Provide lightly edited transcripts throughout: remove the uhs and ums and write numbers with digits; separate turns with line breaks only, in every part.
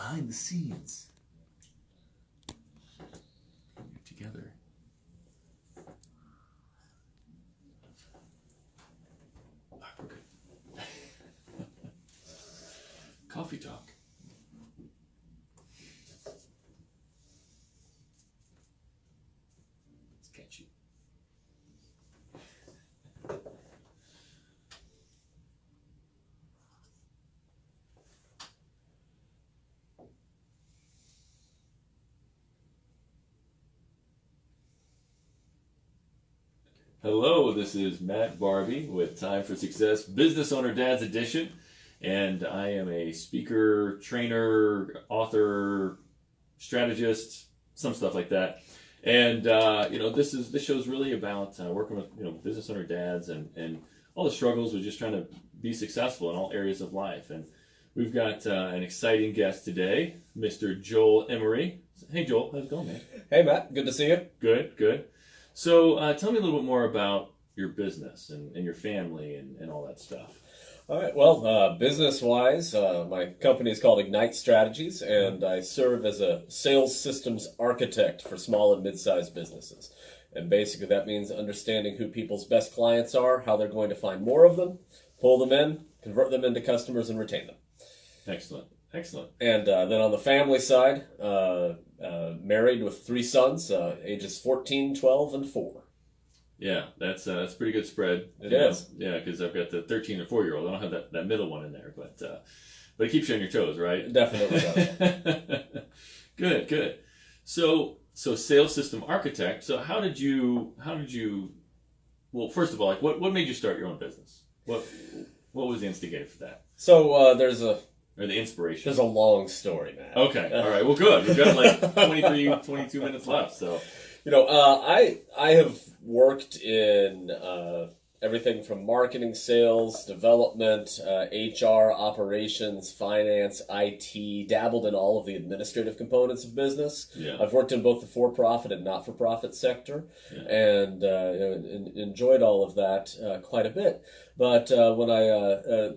behind the scenes. Together. We're good. Coffee talk. It's catchy. Hello, this is Matt Barbie with Time for Success Business Owner Dad's Edition, and I am a speaker, trainer, author, strategist, some stuff like that. And this show is really about working with business owner dads and all the struggles with just trying to be successful in all areas of life. And we've got an exciting guest today, Mr. Joel Emery. Hey, Joel, how's it going, man?
Hey, Matt, good to see you.
Good. So tell me a little bit more about your business and your family and all that stuff.
All right, well, business-wise, my company is called Ignite Strategies, and I serve as a sales systems architect for small and mid-sized businesses. And basically that means understanding who people's best clients are, how they're going to find more of them, pull them in, convert them into customers, and retain them.
Excellent.
And then on the family side, married with 3 sons, ages 14, 12, and 4.
Yeah, that's a pretty good spread.
It is.
Yeah, because I've got the 13 or 4-year-old. I don't have that middle one in there, but it keeps you on your toes, right?
It definitely does.
Good. So sales system architect. So how did you? Well, first of all, like what made you start your own business? What was the instigator for that?
So there's a
inspiration.
There's a long story, man.
Okay, all right. Well, good. We've got like 22 minutes left. So,
I have worked in everything from marketing, sales, development, HR, operations, finance, IT, dabbled in all of the administrative components of business.
Yeah.
I've worked in both the for-profit and not-for-profit sector, and enjoyed all of that quite a bit. But when I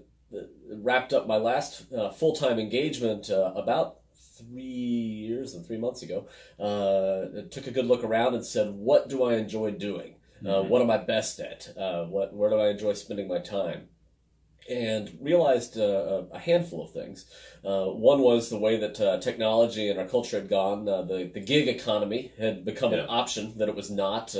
wrapped up my last full-time engagement about 3 years and 3 months ago, took a good look around and said, what do I enjoy doing? What am I best at? Where do I enjoy spending my time? And realized a handful of things. One was the way that technology and our culture had gone. The gig economy had become an option that it was not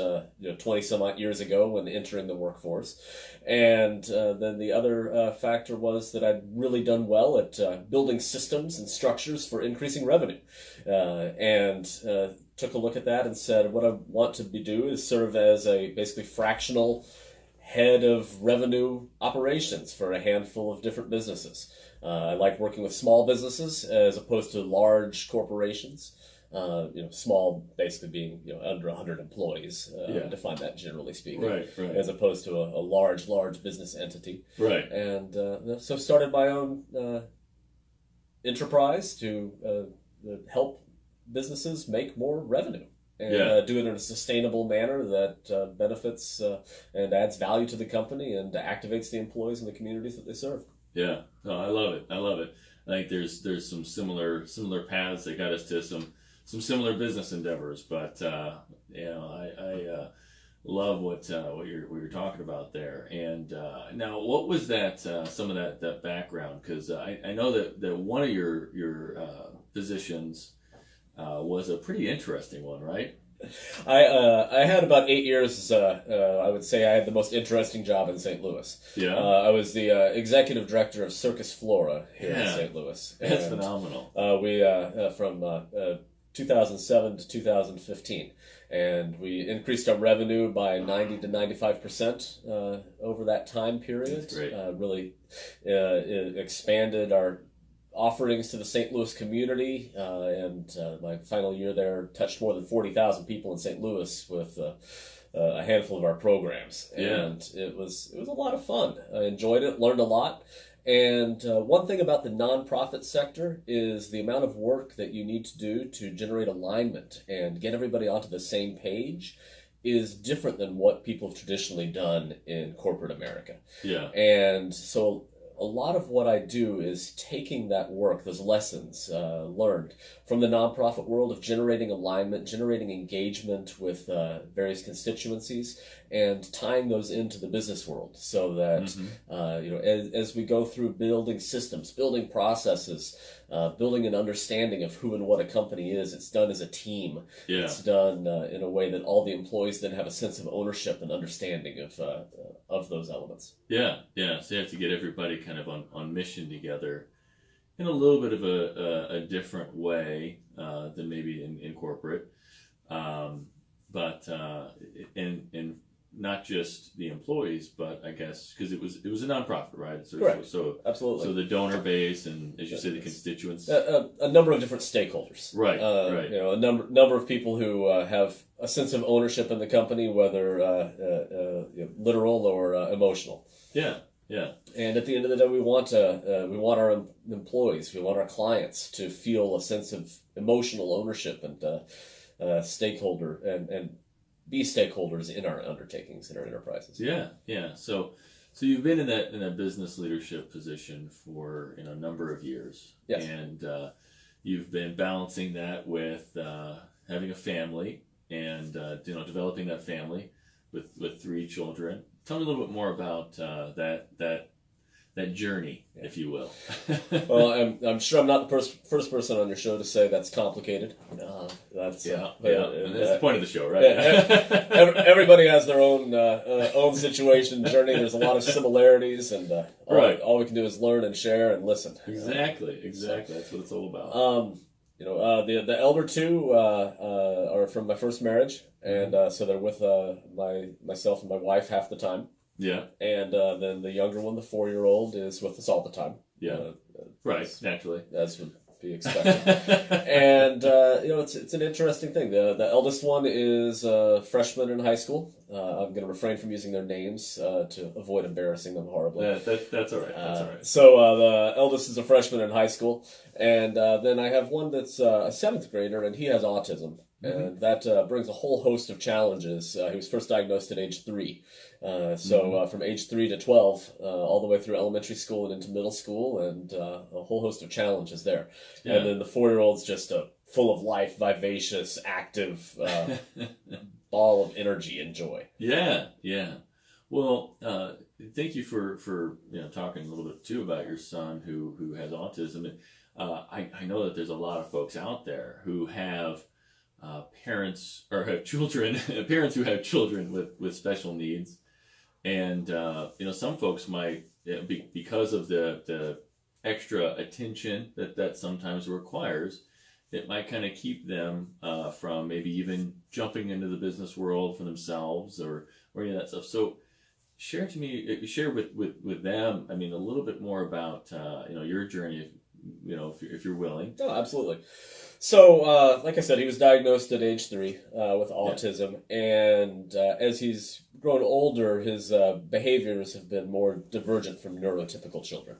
20 some odd years ago when entering the workforce. And then the other factor was that I'd really done well at building systems and structures for increasing revenue. And took a look at that and said, what I want to do is serve as a basically fractional head of revenue operations for a handful of different businesses. I like working with small businesses as opposed to large corporations. Small basically being under 100 employees. Define that generally speaking,
right.
As opposed to a large business entity.
Right.
And so started my own enterprise to help businesses make more revenue. And do it in a sustainable manner that benefits and adds value to the company and activates the employees and the communities that they serve.
Yeah, no, I love it. I think there's some similar paths that got us to some similar business endeavors. But I love what you're talking about there. And now, what was that? Some of that background, because I know that one of your positions was a pretty interesting one, right?
I had about 8 years. I would say I had the most interesting job in St. Louis.
Yeah.
I was the executive director of Circus Flora here in St. Louis.
That's phenomenal.
We from 2007 to 2015, and we increased our revenue by 90 to 95% over that time period.
That's great.
Really expanded our offerings to the St. Louis community, and my final year there touched more than 40,000 people in St. Louis with a handful of our programs. And it was a lot of fun. I enjoyed it, learned a lot. And one thing about the nonprofit sector is the amount of work that you need to do to generate alignment and get everybody onto the same page is different than what people have traditionally done in corporate America.
Yeah.
And so a lot of what I do is taking that work, those lessons learned from the nonprofit world of generating alignment, generating engagement with various constituencies, and tying those into the business world, so that as we go through building systems, building processes, building an understanding of who and what a company is, it's done as a team.
Yeah.
It's done in a way that all the employees then have a sense of ownership and understanding of those elements.
Yeah. So you have to get everybody kind of on mission together in a little bit of a different way than maybe in corporate, but and not just the employees, but I guess because it was a nonprofit, right?
Correct.
So
absolutely.
So the donor base and, as you say, the constituents.
A number of different stakeholders.
Right. Right.
A number of people who have a sense of ownership in the company, whether literal or emotional.
Yeah.
And at the end of the day, we want our employees, we want our clients to feel a sense of emotional ownership and stakeholder and be stakeholders in our undertakings, in our enterprises.
Yeah. So you've been in that business leadership position for a number of years.
Yes.
And you've been balancing that with having a family and developing that family with 3 children. Tell me a little bit more about that journey, if you will.
Well, I'm sure I'm not the first person on your show to say that's complicated. That's
and that's the point of the show, right?
Everybody has their own situation, journey. There's a lot of similarities, and all we can do is learn and share and listen.
Exactly. That's what it's all about.
The elder 2 are from my first marriage, and so they're with myself and my wife half the time.
Yeah.
And then the younger one, the 4-year-old, is with us all the time.
Yeah. Right. Naturally.
As would be expected. And it's an interesting thing. The eldest one is a freshman in high school. I'm going to refrain from using their names to avoid embarrassing them horribly.
Yeah, that's all right.
So the eldest is a freshman in high school, and then I have one that's a 7th grader, and he has autism. And that brings a whole host of challenges. He was first diagnosed at age 3. From age 3 to 12, all the way through elementary school and into middle school, and a whole host of challenges there. Yeah. And then the 4-year-old's just full of life, vivacious, active, ball of energy and joy.
Yeah. Well, thank you for talking a little bit too about your son who has autism. I know that there's a lot of folks out there who have parents or have children, parents who have children with special needs, and some folks might, because of the extra attention that sometimes requires, it might kind of keep them from maybe even jumping into the business world for themselves or any of that stuff. So share with them, a little bit more about your journey, if you're willing.
Oh, absolutely. So, like I said, he was diagnosed at age 3 with autism, and as he's grown older, his behaviors have been more divergent from neurotypical children.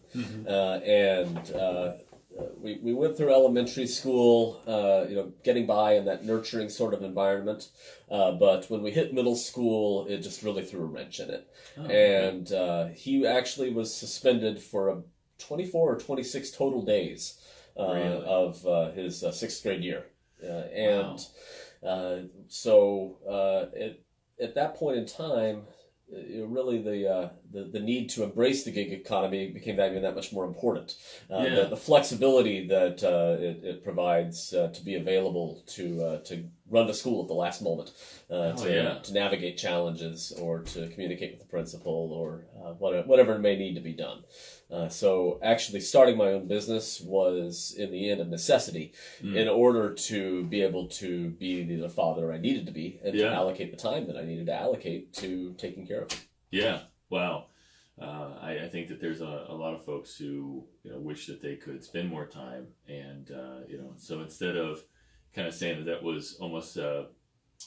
We went through elementary school, getting by in that nurturing sort of environment, but when we hit middle school, it just really threw a wrench in it. He actually was suspended for 24 or 26 total days.
Really?
Of his 6th grade year. At that point in time, really the need to embrace the gig economy became that much more important. The flexibility that it provides to be available to run to school at the last moment, to navigate challenges or to communicate with the principal or whatever may need to be done. So actually starting my own business was in the end a necessity in order to be able to be the father I needed to be and to allocate the time that I needed to allocate to taking care of him. Yeah.
Wow. I think that there's a lot of folks who wish that they could spend more time, and so instead of kind of saying that was almost an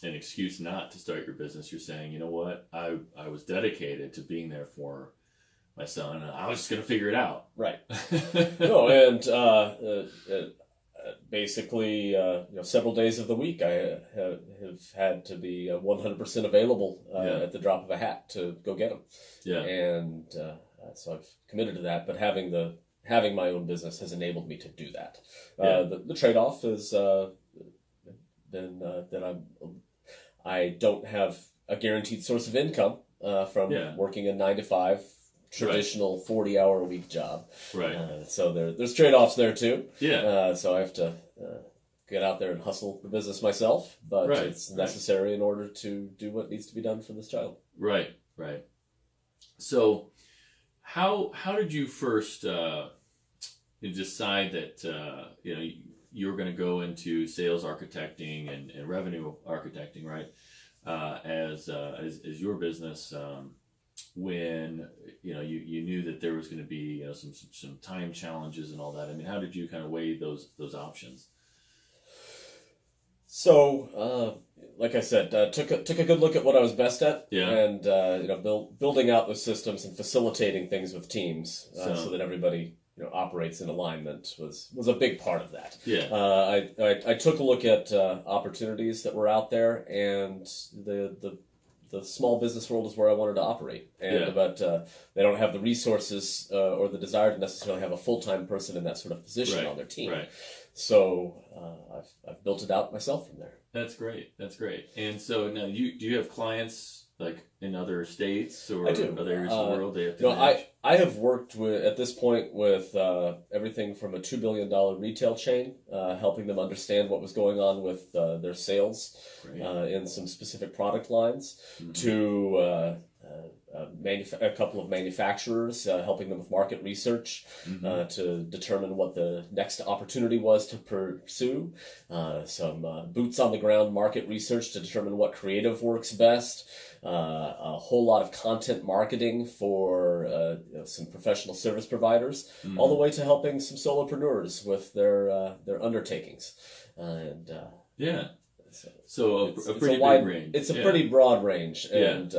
excuse not to start your business, you're saying, you know what, I was dedicated to being there for my son, and I was just going to figure it out.
Right. No, and basically, several days of the week I have had to be 100% available at the drop of a hat to go get him.
Yeah.
And So I've committed to that, but having my own business has enabled me to do that. The trade-off has been that I don't have a guaranteed source of income from working a 9 to 5 traditional 40-hour-a-week job.
Right.
So there's trade-offs there too.
Yeah.
So I have to get out there and hustle the business myself, but it's necessary in order to do what needs to be done for this child.
Right. Right. So how did you first decide that you were going to go into sales architecting and revenue architecting, right? As your business, when you knew that there was going to be some time challenges and all that. I mean, how did you kind of weigh those options?
So, like I said, took a good look at what I was best at, and building out those systems and facilitating things with teams so that everybody operates in alignment was a big part of that. I took a look at opportunities that were out there, and the small business world is where I wanted to operate, but they don't have the resources or the desire to necessarily have a full-time person in that sort of position on their team. Right. So I've built it out myself from there.
That's great. And so now, do you have clients like in other states or other areas of the world? They have to
I have worked at this point with everything from a $2 billion retail chain, helping them understand what was going on with their sales in some specific product lines, to a couple of manufacturers, helping them with market research to determine what the next opportunity was to pursue, some boots on the ground market research to determine what creative works best, a whole lot of content marketing for some professional service providers, all the way to helping some solopreneurs with their undertakings.
So a pretty big range.
It's a pretty broad range, and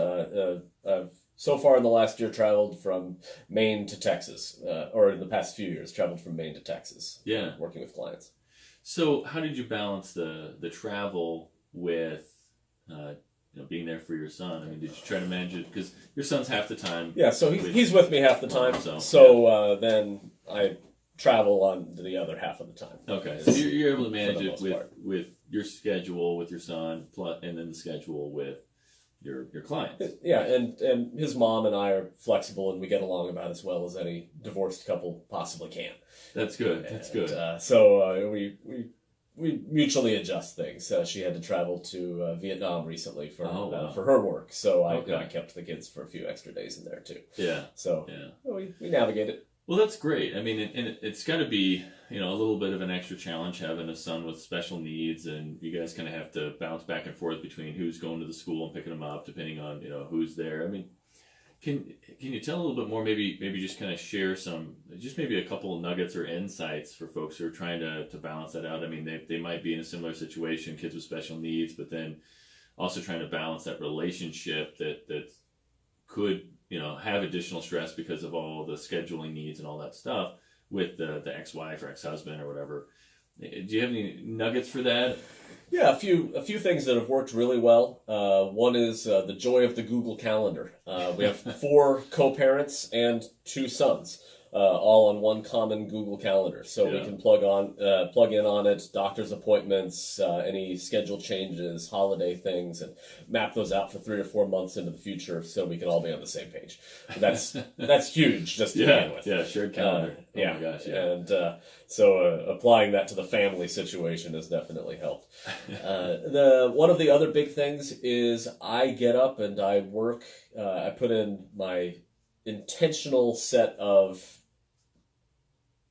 I've so far in the last year traveled from Maine to Texas, or in the past few years traveled from Maine to Texas. Working with clients.
So how did you balance the travel with being there for your son? I mean, did you try to manage it, because your son's half the time? Yeah, so
he's with me half the time. Then I travel on the other half of the time.
Okay, so you're able to manage it with your schedule with your son, and then the schedule with your clients.
Yeah, and his mom and I are flexible, and we get along about as well as any divorced couple possibly can.
That's good.
So we mutually adjust things. She had to travel to Vietnam recently for her work, so I kept the kids for a few extra days in there too. We navigate it.
Well, that's great. I mean, and it's got to be, a little bit of an extra challenge having a son with special needs, and you guys kind of have to bounce back and forth between who's going to the school and picking them up, depending on, who's there. I mean, can you tell a little bit more, maybe just kind of share maybe a couple of nuggets or insights for folks who are trying to balance that out? I mean, they might be in a similar situation, kids with special needs, but then also trying to balance that relationship that could have additional stress because of all the scheduling needs and all that stuff with the ex-wife or ex-husband or whatever. Do you have any nuggets for that?
Yeah, a few things that have worked really well. One is the joy of the Google Calendar. We have 4 co-parents and 2 sons, all on one common Google Calendar. So we can plug in on it, doctor's appointments, any schedule changes, holiday things, and map those out for 3 or 4 months into the future, so we can all be on the same page. That's huge just to begin with.
Yeah, shared calendar.
My gosh, and so applying that to the family situation has definitely helped. One of the other big things is I get up and I work. I put in my intentional set of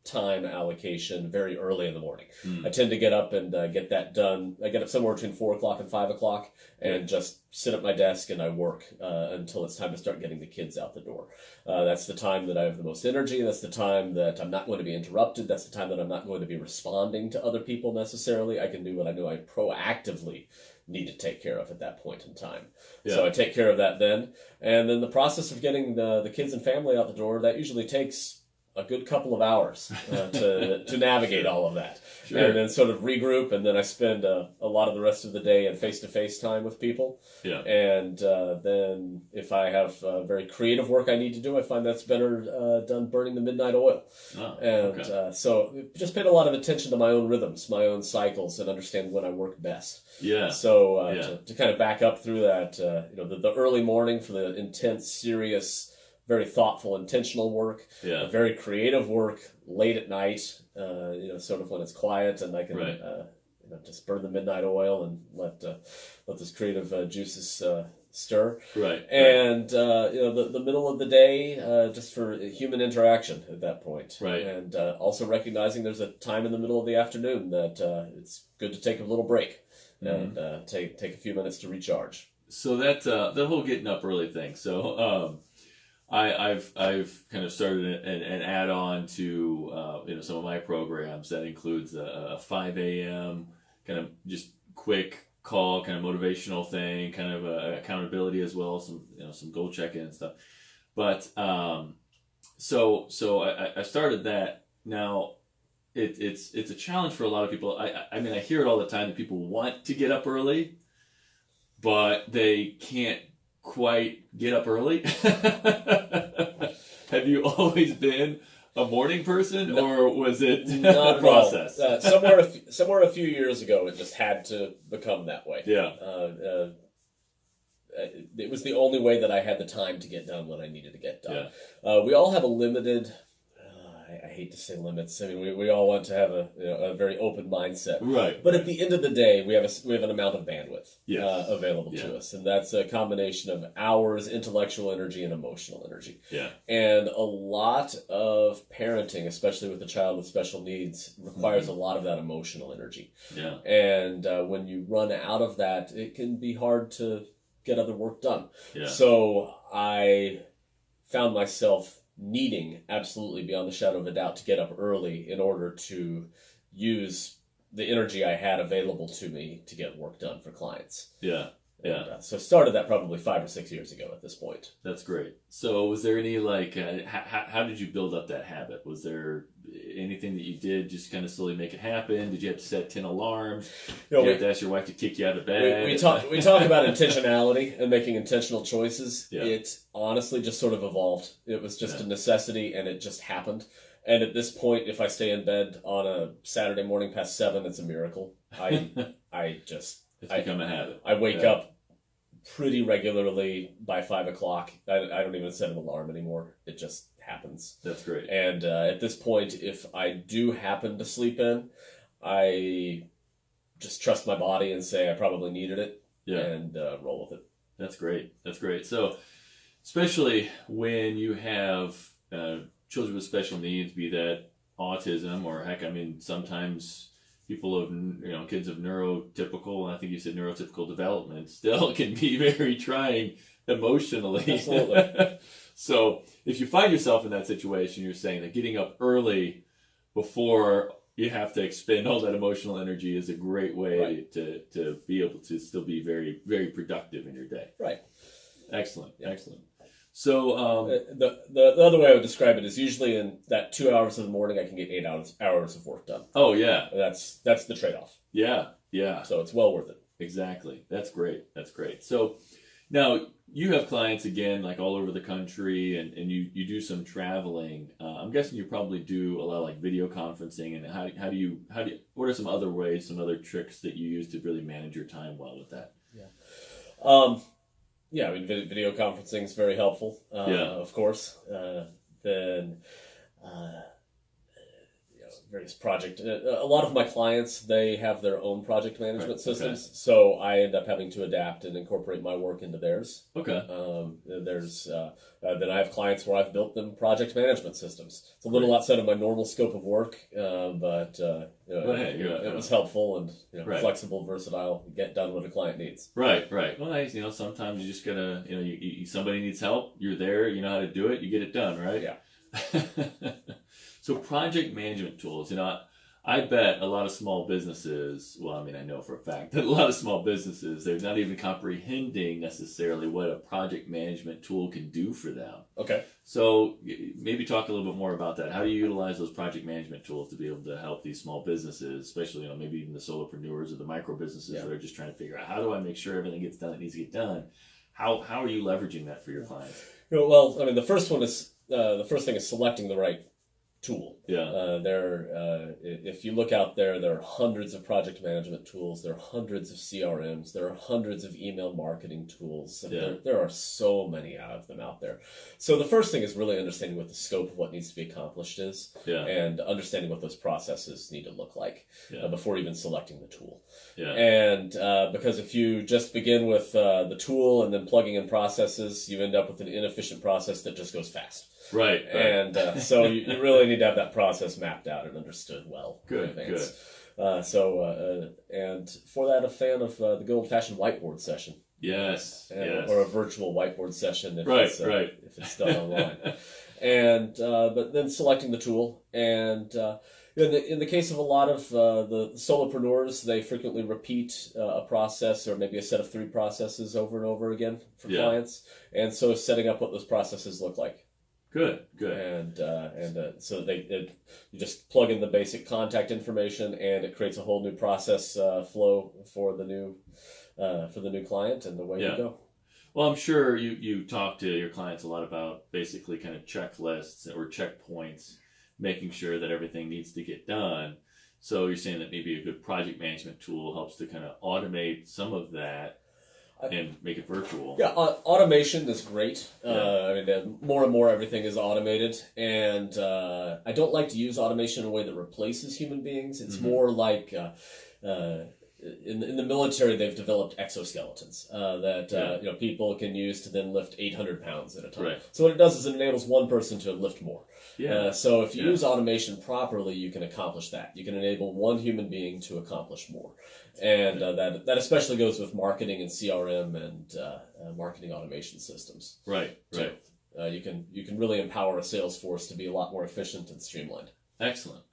time allocation very early in the morning. I tend to get up and get that done. I get up somewhere between 4 o'clock and 5 o'clock and just sit at my desk and I work until it's time to start getting the kids out the door. That's the time that I have the most energy. That's the time that I'm not going to be interrupted. That's the time that I'm not going to be responding to other people necessarily. I can do what I know I proactively need to take care of at that point in time. So I take care of that then. And then the process of getting the kids and family out the door, that usually takes a good couple of hours to navigate all of that.
Sure.
And then sort of regroup, and then I spend a lot of the rest of the day in face-to-face time with people.
Yeah.
And then if I have very creative work I need to do, I find that's better done burning the midnight oil.
Oh,
And
okay.
so just paid a lot of attention to my own rhythms, my own cycles, and understand when I work best.
Yeah.
So
Yeah.
to kind of back up through that, the early morning for the intense, serious, very thoughtful, intentional work,
Yeah.
very creative work late at night, sort of when it's quiet and I can
Right.
just burn the midnight oil and let those creative juices stir.
Right.
And the middle of the day, just for human interaction at that point.
Right.
And also recognizing there's a time in the middle of the afternoon that it's good to take a little break and take a few minutes to recharge.
So that the whole getting up early thing. So I've kind of started an add-on to some of my programs that includes a 5 a.m. kind of just quick call, kind of motivational thing, kind of accountability as well, some goal check-in and stuff. But so I started that. Now it's a challenge for a lot of people. I mean I hear it all the time that people want to get up early, but they can't quite get up early. Have you always been a morning person, or was it
Not
a
at
process?
all. Somewhere a few years ago, it just had to become that way.
Yeah.
It was the only way that I had the time to get done what I needed to get done.
Yeah.
We all have a limited. I hate to say limits. I mean, we all want to have a very open mindset.
Right.
But at the end of the day, we have an amount of bandwidth
Yes.
available
Yeah.
to us, and that's a combination of hours, intellectual energy, and emotional energy.
Yeah.
And a lot of parenting, especially with a child with special needs, requires a lot of that emotional energy.
Yeah.
And when you run out of that, it can be hard to get other work done.
Yeah.
So I found myself needing, absolutely beyond the shadow of a doubt, to get up early in order to use the energy I had available to me to get work done for clients.
Yeah. Yeah.
And, so started that probably 5 or 6 years ago at this point.
That's great. So was there any how did you build up that habit? Was there anything that you did just kind of slowly make it happen? Did you have to set 10 alarms? Did you have to ask your wife to kick you out of bed?
We talk about intentionality and making intentional choices.
Yeah.
It honestly just sort of evolved. It was just a necessity, and it just happened. And at this point, if I stay in bed on a Saturday morning past 7, it's a miracle.
It's become a habit.
I wake up pretty regularly by 5 o'clock. I don't even set an alarm anymore. It just happens.
That's great.
And at this point, if I do happen to sleep in, I just trust my body and say I probably needed it, and roll with it.
That's great. That's great. So, especially when you have children with special needs, be that autism or heck, I mean, sometimes people of kids of neurotypical, and I think you said neurotypical development, still can be very trying emotionally.
Absolutely.
So if you find yourself in that situation, you're saying that getting up early before you have to expend all that emotional energy is a great way to be able to still be very, very productive in your day.
Right.
Excellent.
Yeah.
Excellent. So
the other way I would describe it is usually in that 2 hours in the morning I can get 8 hours of work done.
oh yeah,
That's the trade-off.
yeah,
So it's well worth it.
exactly. That's great. That's great. So now you have clients again, like all over the country, and you do some traveling. I'm guessing you probably do a lot of like video conferencing. And how do you what are some other ways, some other tricks that you use to really manage your time well with that?
Yeah, I mean, video conferencing is very helpful, of course. Then various project. A lot of my clients, they have their own project management systems, so I end up having to adapt and incorporate my work into theirs.
Okay.
Then I have clients where I've built them project management systems. It's a little outside of my normal scope of work, but it was helpful and flexible, versatile, get done what a client needs.
Right. Well, sometimes you just gotta, somebody needs help, you're there, you know how to do it, you get it done, right?
Yeah.
So project management tools, I bet a lot of small businesses, well, I mean, I know for a fact that a lot of small businesses, they're not even comprehending necessarily what a project management tool can do for them.
Okay.
So maybe talk a little bit more about that. How do you utilize those project management tools to be able to help these small businesses, especially, maybe even the solopreneurs or the micro businesses that are just trying to figure out, how do I make sure everything gets done that needs to get done? How are you leveraging that for your clients?
Well, I mean, the first thing is selecting the right tool.
Yeah.
If you look out there, there are hundreds of project management tools. There are hundreds of CRMs. There are hundreds of email marketing tools. And there are so many of them out there. So the first thing is really understanding what the scope of what needs to be accomplished is, and understanding what those processes need to look like before even selecting the tool.
Yeah.
And because if you just begin with the tool and then plugging in processes, you end up with an inefficient process that just goes fast.
Right.
And so you really need to have that process mapped out and understood well in
Good.
advance. And for that, a fan of the good old-fashioned whiteboard session.
Yes.
Or a virtual whiteboard session if it's done online. And but then selecting the tool. And in the case of a lot of the solopreneurs, they frequently repeat a process or maybe a set of 3 processes over and over again for clients. And so setting up what those processes look like.
Good.
And so you just plug in the basic contact information, and it creates a whole new process flow for the new client, and away you go.
Well, I'm sure you talk to your clients a lot about basically kind of checklists or checkpoints, making sure that everything needs to get done. So you're saying that maybe a good project management tool helps to kind of automate some of that and make it virtual.
Yeah, automation is great. I mean, more and more everything is automated, and I don't like to use automation in a way that replaces human beings. It's more like in the military, they've developed exoskeletons that people can use to then lift 800 pounds at a time.
Right.
So what it does is it enables one person to lift more. So if you use automation properly, you can accomplish that. You can enable one human being to accomplish more. And that especially goes with marketing and CRM and marketing automation systems.
Right.
You can really empower a sales force to be a lot more efficient and streamlined.
Excellent.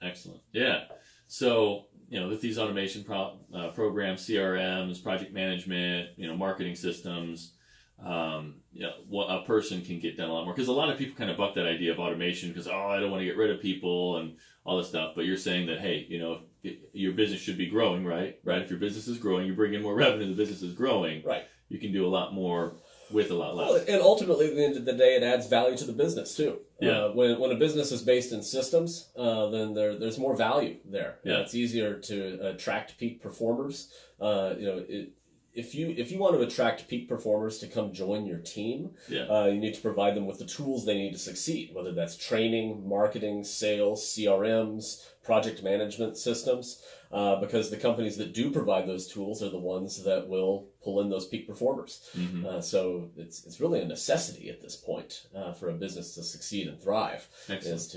Yeah. So with these automation programs, CRMs, project management, marketing systems, what a person can get done a lot more. Because a lot of people kind of buck that idea of automation because, I don't want to get rid of people and all this stuff. But you're saying that, hey, your business should be growing, right? If your business is growing, you bring in more revenue, the business is growing.
Right.
You can do a lot more with a lot less.
Well, and ultimately, at the end of the day, it adds value to the business, too. When a business is based in systems, then there's more value there. It's easier to attract peak performers. If you want to attract peak performers to come join your team, you need to provide them with the tools they need to succeed, whether that's training, marketing, sales, CRMs, project management systems, because the companies that do provide those tools are the ones that will pull in those peak performers. So it's really a necessity at this point for a business to succeed and thrive.
Excellent.
Is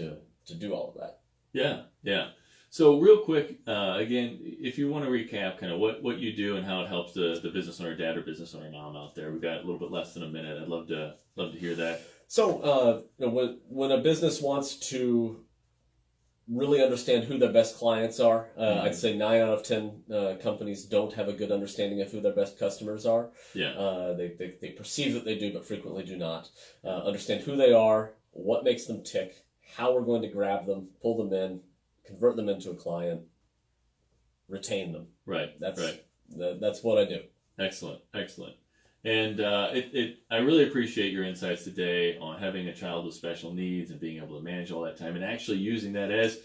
to do all of that.
Yeah. So real quick, again, if you want to recap kind of what you do and how it helps the business owner dad or business owner mom out there, we've got a little bit less than a minute. I'd love to hear that.
So when a business wants to really understand who their best clients are, I'd say 9 out of 10 companies don't have a good understanding of who their best customers are. They perceive that they do, but frequently do not. Understand who they are, what makes them tick, how we're going to grab them, pull them in, convert them into a client, retain them. That's what I do.
Excellent. And I really appreciate your insights today on having a child with special needs and being able to manage all that time and actually using that as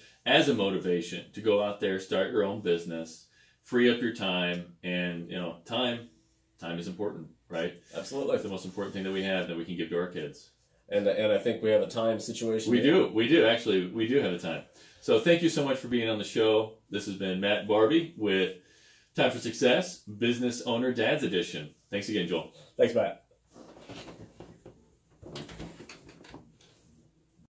a motivation to go out there, start your own business, free up your time, and time is important, right?
Absolutely.
It's the most important thing that we have that we can give to our kids.
And I think we have a time situation.
We do actually. We do have a time. So thank you so much for being on the show. This has been Matt Barbie with Time for Success, Business Owner Dad's Edition. Thanks again, Joel.
Thanks, Matt.